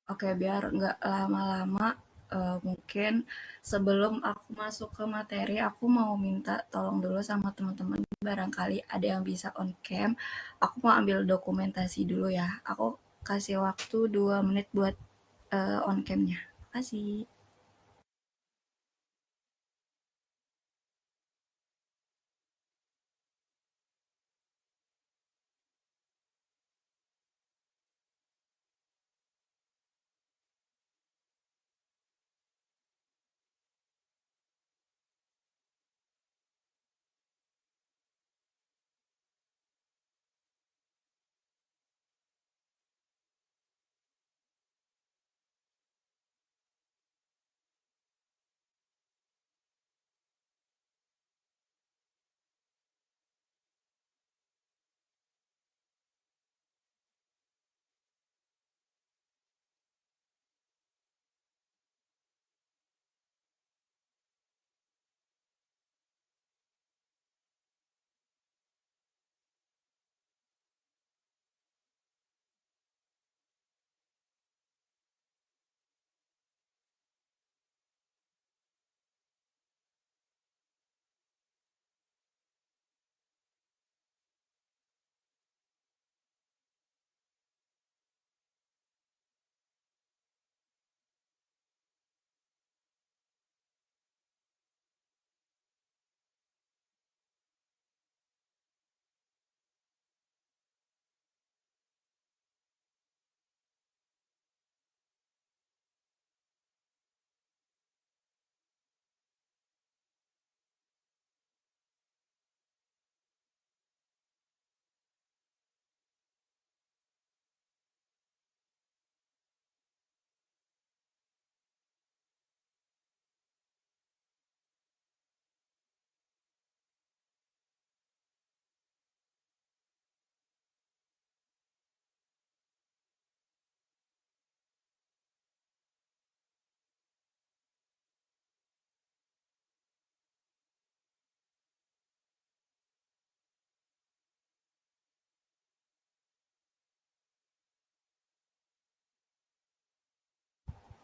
Oke, biar nggak lama-lama, mungkin sebelum aku masuk ke materi, aku mau minta tolong dulu sama teman-teman, barangkali ada yang bisa on cam. Aku mau ambil dokumentasi dulu ya. Aku kasih waktu 2 menit buat on cam-nya. Makasih.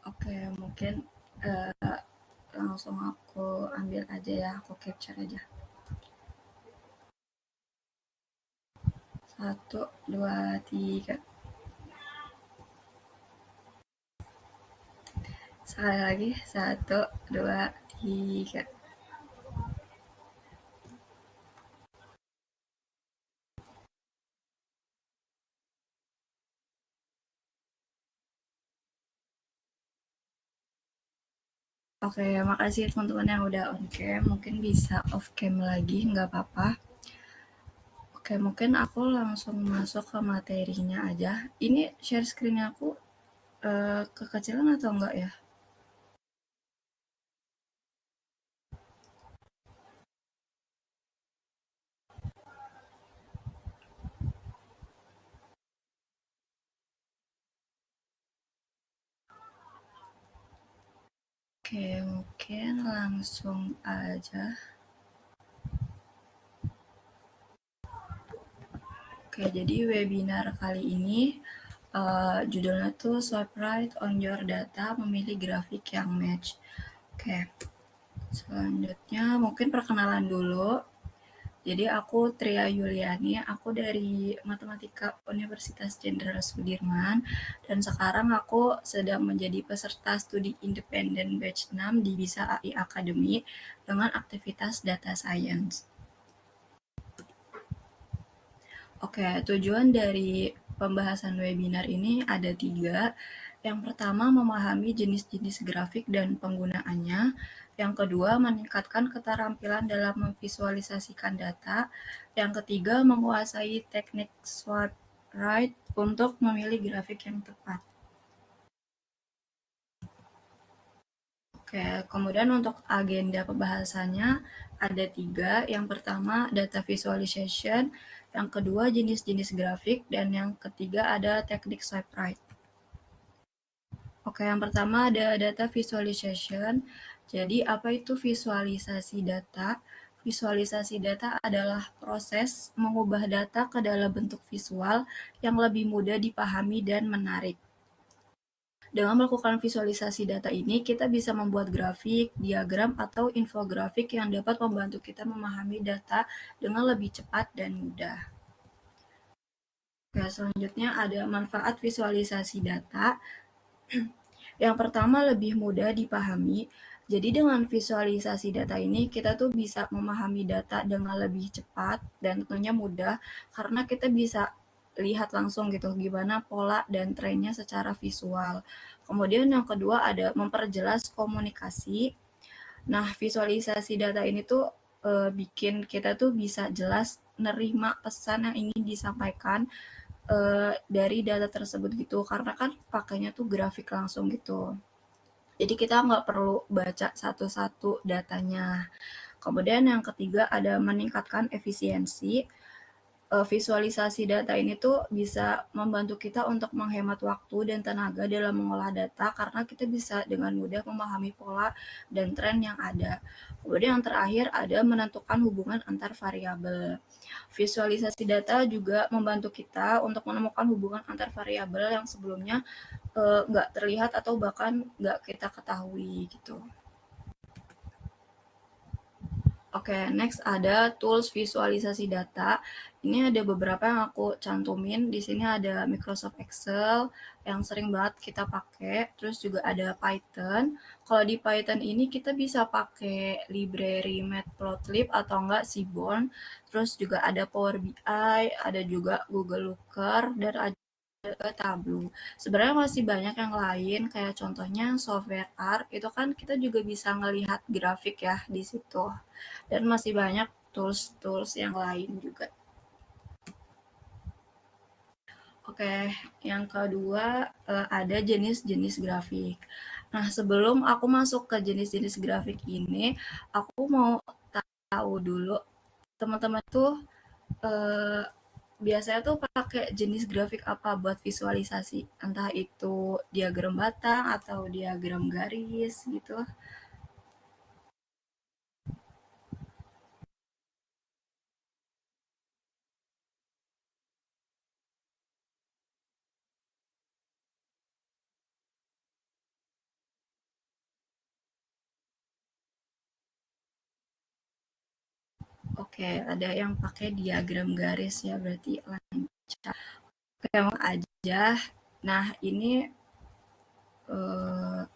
Oke, mungkin, langsung aku ambil aja ya, aku capture aja. Satu, 2, 3. Sekali lagi, satu, 2, 3. Oke, makasih teman-teman yang udah on cam. Mungkin bisa off cam lagi, nggak apa-apa. Oke, mungkin aku langsung masuk ke materinya aja. Ini share screen aku kekecilan atau enggak ya? Oke, mungkin langsung aja. Oke, jadi webinar kali ini judulnya tuh Swipe Right on Your Data, memilih grafik yang match. Oke, selanjutnya mungkin perkenalan dulu. Jadi aku Tria Yuliani, aku dari Matematika Universitas Jenderal Sudirman, dan sekarang aku sedang menjadi peserta studi independen batch 6 di Bisa AI Academy dengan aktivitas data science. Oke, tujuan dari pembahasan webinar ini ada 3. Yang pertama, memahami jenis-jenis grafik dan penggunaannya. Yang kedua, meningkatkan keterampilan dalam memvisualisasikan data. Yang ketiga, menguasai teknik swipe right untuk memilih grafik yang tepat. Oke, kemudian untuk agenda pembahasannya ada 3. Yang pertama, data visualization. Yang kedua, jenis-jenis grafik. Dan yang ketiga ada teknik swipe right. Oke, yang pertama ada data visualization. Jadi, apa itu visualisasi data? Visualisasi data adalah proses mengubah data ke dalam bentuk visual yang lebih mudah dipahami dan menarik. Dengan melakukan visualisasi data ini, kita bisa membuat grafik, diagram, atau infografik yang dapat membantu kita memahami data dengan lebih cepat dan mudah. Oke, selanjutnya ada manfaat visualisasi data. Yang pertama, lebih mudah dipahami. Jadi dengan visualisasi data ini, kita tuh bisa memahami data dengan lebih cepat dan tentunya mudah karena kita bisa lihat langsung gitu gimana pola dan trennya secara visual. Kemudian yang kedua ada memperjelas komunikasi. Nah, visualisasi data ini tuh bikin kita tuh bisa jelas nerima pesan yang ingin disampaikan dari data tersebut gitu karena kan pakainya tuh grafik langsung gitu. Jadi kita nggak perlu baca satu-satu datanya. Kemudian yang ketiga ada meningkatkan efisiensi. Visualisasi data ini tuh bisa membantu kita untuk menghemat waktu dan tenaga dalam mengolah data karena kita bisa dengan mudah memahami pola dan tren yang ada. Kemudian yang terakhir ada menentukan hubungan antar variabel. Visualisasi data juga membantu kita untuk menemukan hubungan antar variabel yang sebelumnya nggak terlihat atau bahkan nggak kita ketahui gitu. Oke, next ada tools visualisasi data. Ini ada beberapa yang aku cantumin. Di sini ada Microsoft Excel yang sering banget kita pakai. Terus juga ada Python. Kalau di Python ini kita bisa pakai library Matplotlib atau enggak Seaborn. Terus juga ada Power BI, ada juga Google Looker, dan ada Tableau. Sebenarnya masih banyak yang lain, kayak contohnya software art, itu kan kita juga bisa ngelihat grafik ya di situ. Dan masih banyak tools-tools yang lain juga. Oke, yang kedua ada jenis-jenis grafik. Nah, sebelum aku masuk ke jenis-jenis grafik ini, aku mau tahu dulu teman-teman tuh eh, biasanya tuh pakai jenis grafik apa buat visualisasi? Entah itu diagram batang atau diagram garis gitu. Oke, ada yang pakai diagram garis ya berarti lancar. Oke, emang aja. Nah, ini eh,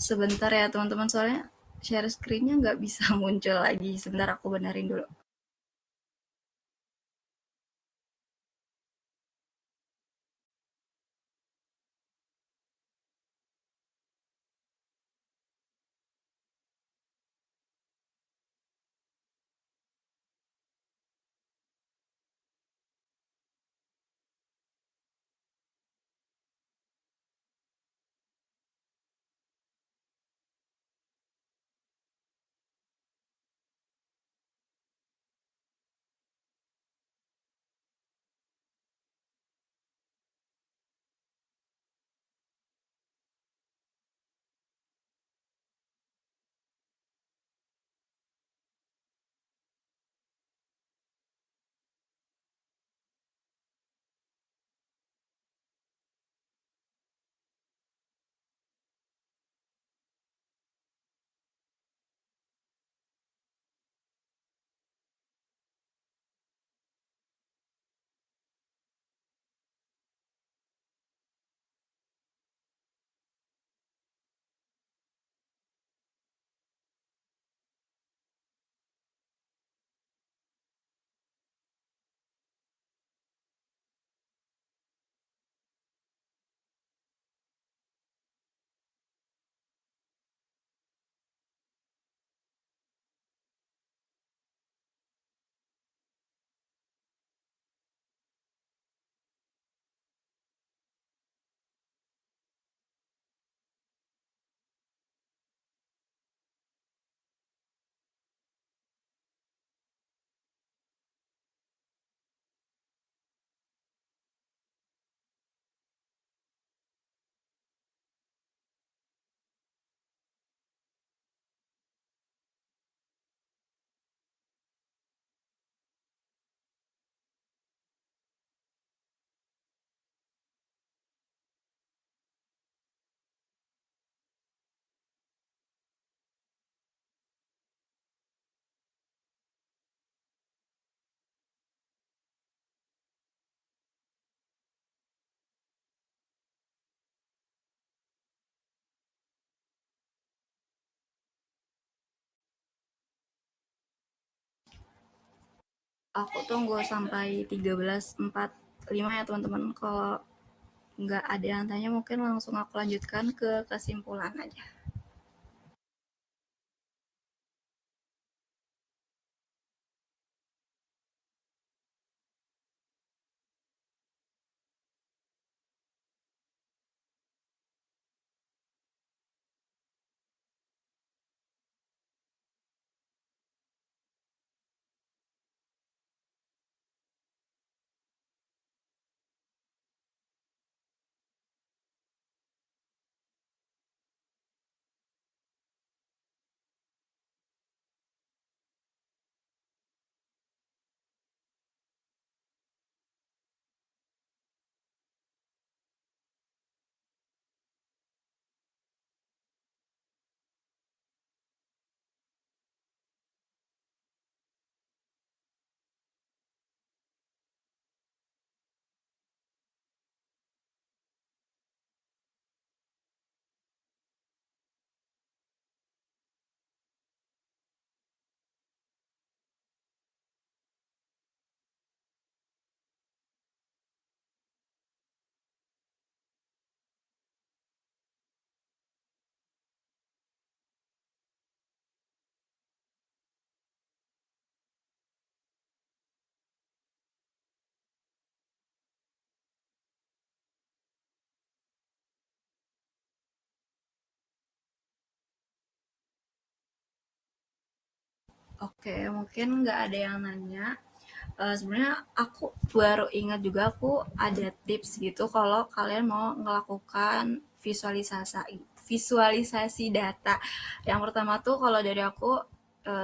sebentar ya teman-teman soalnya share screen-nya nggak bisa muncul lagi. Sebentar aku benerin dulu. Aku tunggu sampai 13.45 ya teman-teman. Kalau nggak ada yang tanya mungkin langsung aku lanjutkan ke kesimpulan aja. Oke, mungkin nggak ada yang nanya. Sebenarnya aku baru ingat juga aku ada tips gitu kalau kalian mau melakukan visualisasi data. Yang pertama tuh kalau dari aku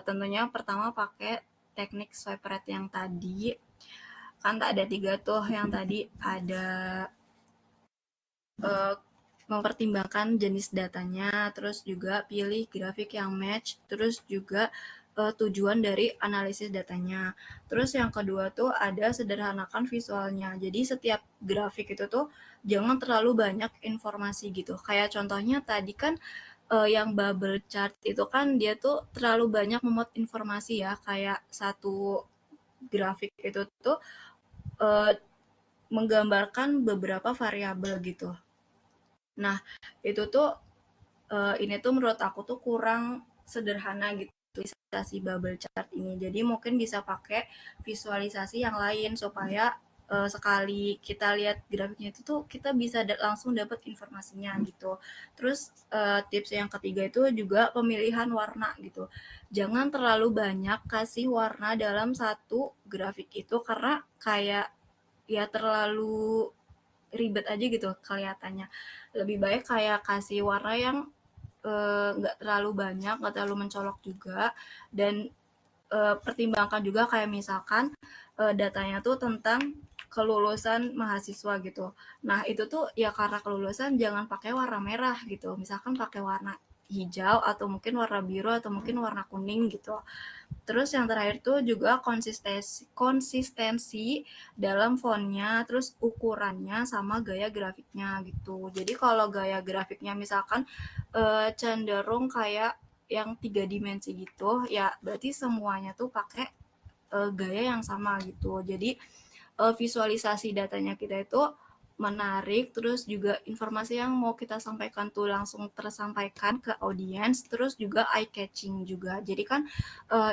tentunya pertama pakai teknik swipe right yang tadi. Kan tak ada tiga tuh, yang tadi ada eh, mempertimbangkan jenis datanya, terus juga pilih grafik yang match, terus juga tujuan dari analisis datanya. Terus yang kedua tuh ada sederhanakan visualnya. Jadi setiap grafik itu tuh jangan terlalu banyak informasi gitu. Kayak contohnya tadi kan yang bubble chart itu kan dia tuh terlalu banyak memuat informasi ya. Kayak satu grafik itu tuh eh, menggambarkan beberapa variabel gitu. Nah, itu tuh ini tuh menurut aku tuh kurang sederhana gitu visualisasi bubble chart ini. Jadi mungkin bisa pakai visualisasi yang lain supaya sekali kita lihat grafiknya itu tuh kita bisa langsung dapat informasinya gitu. Terus tips yang ketiga itu juga pemilihan warna gitu. Jangan terlalu banyak kasih warna dalam satu grafik itu karena kayak ya terlalu ribet aja gitu kelihatannya. Lebih baik kayak kasih warna yang nggak terlalu banyak, nggak terlalu mencolok juga, dan pertimbangkan juga kayak misalkan datanya tuh tentang kelulusan mahasiswa gitu. Nah itu tuh ya karena kelulusan jangan pakai warna merah gitu, misalkan pakai warna hijau atau mungkin warna biru atau mungkin warna kuning gitu. Terus yang terakhir tuh juga konsistensi dalam fontnya, terus ukurannya sama gaya grafiknya gitu. Jadi kalau gaya grafiknya misalkan cenderung kayak yang 3 dimensi gitu, ya berarti semuanya tuh pakai gaya yang sama gitu. Jadi visualisasi datanya kita itu menarik, terus juga informasi yang mau kita sampaikan tuh langsung tersampaikan ke audiens, terus juga eye catching juga. Jadi kan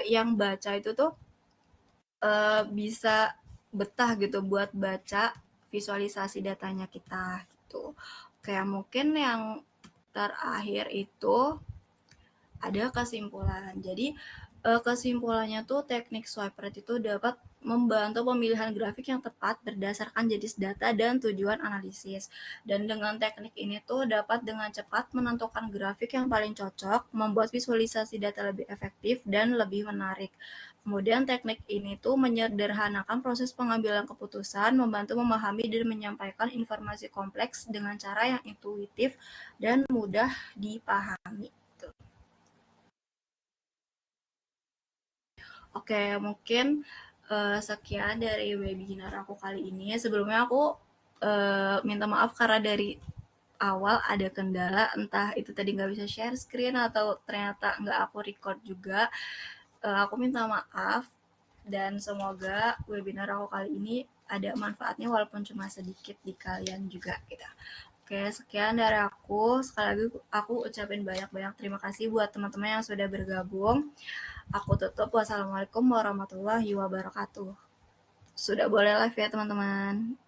yang baca itu tuh bisa betah gitu buat baca visualisasi datanya kita gitu. Kayak mungkin yang terakhir itu ada kesimpulan. Jadi kesimpulannya tuh teknik swipe right itu dapat membantu pemilihan grafik yang tepat berdasarkan jenis data dan tujuan analisis. Dan dengan teknik ini tuh dapat dengan cepat menentukan grafik yang paling cocok, membuat visualisasi data lebih efektif dan lebih menarik. Kemudian teknik ini tuh menyederhanakan proses pengambilan keputusan, membantu memahami dan menyampaikan informasi kompleks dengan cara yang intuitif dan mudah dipahami. Oke, mungkin sekian dari webinar aku kali ini. Sebelumnya aku minta maaf karena dari awal ada kendala, entah itu tadi nggak bisa share screen atau ternyata nggak aku record juga. Aku minta maaf. dan semoga webinar aku kali ini ada manfaatnya walaupun cuma sedikit di kalian juga gitu. Oke, sekian dari aku. Sekali lagi aku ucapin banyak-banyak terima kasih buat teman-teman yang sudah bergabung. Aku tutup. Wassalamualaikum warahmatullahi wabarakatuh. Sudah boleh live ya teman-teman.